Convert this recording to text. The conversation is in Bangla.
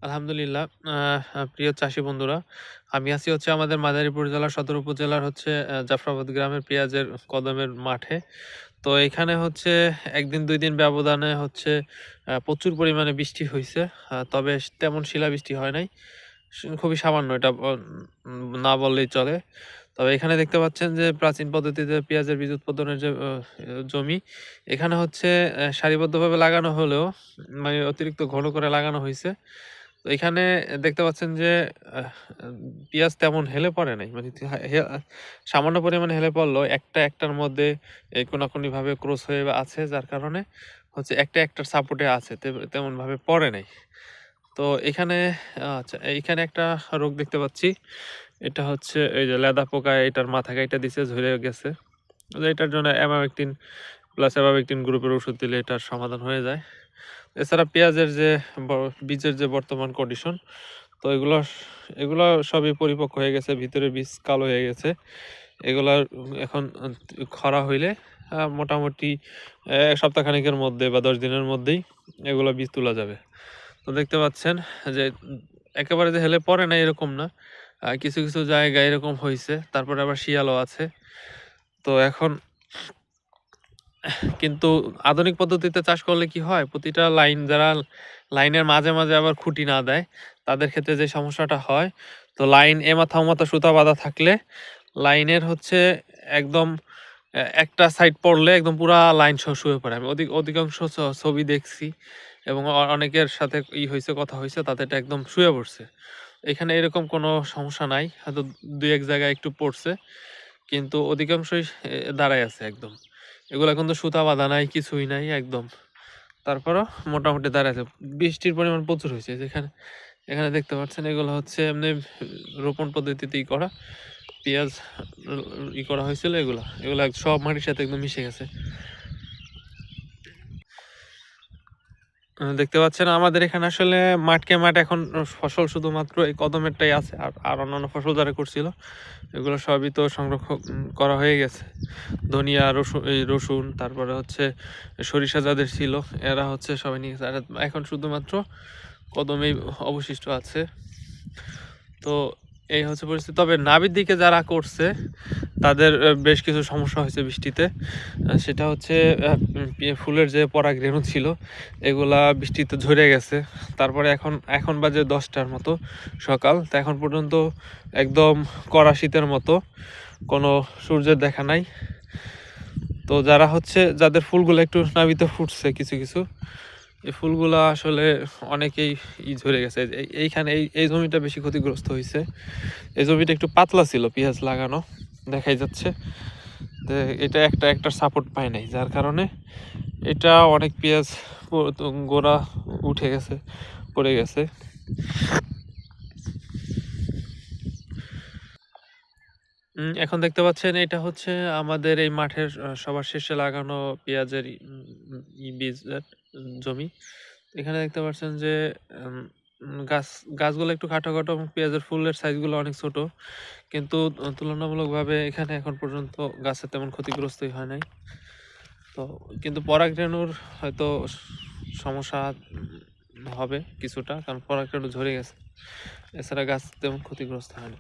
আলহামদুলিল্লাহ। প্রিয় চাষী বন্ধুরা, আমি আছি হচ্ছে আমাদের মাদারীপুর জেলার সদর উপজেলার হচ্ছে জাফরাবাদ গ্রামের পেঁয়াজের কদমের মাঠে। তো এখানে হচ্ছে ১ দিন ২ দিন ব্যবধানে হচ্ছে প্রচুর পরিমাণে বৃষ্টি হইছে। তবে তেমন শিলাবৃষ্টি হয় নাই। খুবই সামান্য, এটা না বললেই চলে। তবে এখানে দেখতে পাচ্ছেন যে প্রাচীন পদ্ধতিতে পেঁয়াজের বীজ উৎপাদনের যে জমি, এখানে হচ্ছে সারিবদ্ধভাবে লাগানো হলেও মানে অতিরিক্ত ঘন করে লাগানো হইছে। তো এখানে দেখতে পাচ্ছেন যে আহ পেঁয়াজ তেমন হেলে পড়ে নাই। মানে সামান্য পরিমাণে হেলে পড়লেও একটা একটার মধ্যে কোনাকুনিভাবে ক্রস হয়ে আছে, যার কারণে হচ্ছে একটা একটার সাপোর্টে আছে। তেমনভাবে পড়ে নাই। তো এখানে আচ্ছা, এইখানে একটা রোগ দেখতে পাচ্ছি। এটা হচ্ছে এই যে লেদা পোকা এটার মাথা কাইটা দিছে, ঝরে গেছে। এটার জন্য অ্যামামেকটিন প্লাস অ্যাবামেকটিন গ্রুপের ওষুধ দিলে এটার সমাধান হয়ে যায়। এছাড়া পেঁয়াজের যে বীজের যে বর্তমান কন্ডিশন, তো এগুলো সবই পরিপক্ক হয়ে গেছে, ভিতরে বীজ কালো হয়ে গেছে। এগুলার এখন খরা হইলে মোটামুটি ১ সপ্তাহখানেকের মধ্যে বা ১০ দিনের মধ্যেই এগুলো বীজ তোলা যাবে। তো দেখতে পাচ্ছেন যে একেবারে যে হেলে পড়ে না এরকম না, কিছু কিছু জায়গায় এরকম হয়েছে। তারপরে আবার শিয়ালও আছে। তো এখন কিন্তু আধুনিক পদ্ধতিতে চাষ করলে কি হয়, প্রতিটা লাইন যারা লাইনের মাঝে মাঝে আবার খুঁটি না দেয়, তাদের ক্ষেত্রে যে সমস্যাটা হয়, তো লাইন এমাথা ওমাথা সুতা বাঁধা থাকলে লাইনের হচ্ছে একদম একটা সাইড পড়লে একদম পুরা লাইন শুয়ে পড়ে। আমি অধিকাংশ ছবি দেখছি এবং অনেকের সাথে হয়েছে, কথা হয়েছে, তাদের এটা একদম শুয়ে পড়ছে। এখানে এরকম কোনো সমস্যা নাই, হয়তো ২-১ জায়গায় একটু পড়ছে, কিন্তু অধিকাংশই দাঁড়ায় আছে একদম। এগুলা কিন্তু সুতা বাঁধা নাই, কিছুই নাই একদম। তারপরও মোটামুটি দাঁড়ায় আছে। বৃষ্টির পরিমাণ প্রচুর হয়েছে। এখানে দেখতে পাচ্ছেন এগুলো হচ্ছে এমনি রোপণ পদ্ধতিতেই করা পেঁয়াজ করা হয়েছিল। এগুলা সব মাটির সাথে একদম মিশে গেছে। দেখতে পাচ্ছেন আমাদের এখানে আসলে মাঠকে মাঠ এখন ফসল শুধুমাত্র এই কদমেরটাই আছে। আর অন্যান্য ফসল যারা করছিল এগুলো সবই তো সংরক্ষণ করা হয়ে গেছে। ধনিয়া, রসুন, তারপরে হচ্ছে সরিষা যাদের ছিল এরা হচ্ছে সবাই নিয়ে গেছে। আর এখন শুধুমাত্র কদমেই অবশিষ্ট আছে। তো এই হচ্ছে পরিস্থিতি। তবে নাবির দিকে যারা করছে তাদের বেশ কিছু সমস্যা হয়েছে বৃষ্টিতে। সেটা হচ্ছে ফুলের যে পরাগরেণু ছিল এগুলা বৃষ্টিতে ঝরে গেছে। তারপরে এখন বাজে ১০টার মতো সকাল, তো এখন পর্যন্ত একদম কড়া শীতের মতো, কোনো সূর্যের দেখা নাই। তো যাদের ফুলগুলো একটু নাবিতে ফুটছে কিছু কিছু, এই ফুলগুলা আসলে অনেকেই ঝরে গেছে। এইখানে এই জমিটা বেশি ক্ষতিগ্রস্ত হয়েছে। এই জমিটা একটু পাতলা ছিল পেঁয়াজ লাগানো, দেখাই যাচ্ছে। তো এটা একটা সাপোর্ট পায় নাই, যার কারণে এটা অনেক পেঁয়াজ গোড়া উঠে গেছে, পড়ে গেছে। এখন দেখতে পাচ্ছেন এটা হচ্ছে আমাদের এই মাঠের সবার শেষে লাগানো পেঁয়াজের বীজের জমি। এখানে দেখতে পাচ্ছেন যে উম, উম, গাছ গাছগুলো একটু খাটো খাটো এবং পেঁয়াজের ফুলের সাইজগুলো অনেক ছোট, কিন্তু তুলনামূলকভাবে এখানে এখন পর্যন্ত গাছের তেমন ক্ষতিগ্রস্তই হয় নাই। তো কিন্তু পরাগরেণুর হয়তো সমস্যা হবে কিছুটা, কারণ পরাগরেণু ঝরে গেছে। এছাড়া গাছ তেমন ক্ষতিগ্রস্ত হয়নি।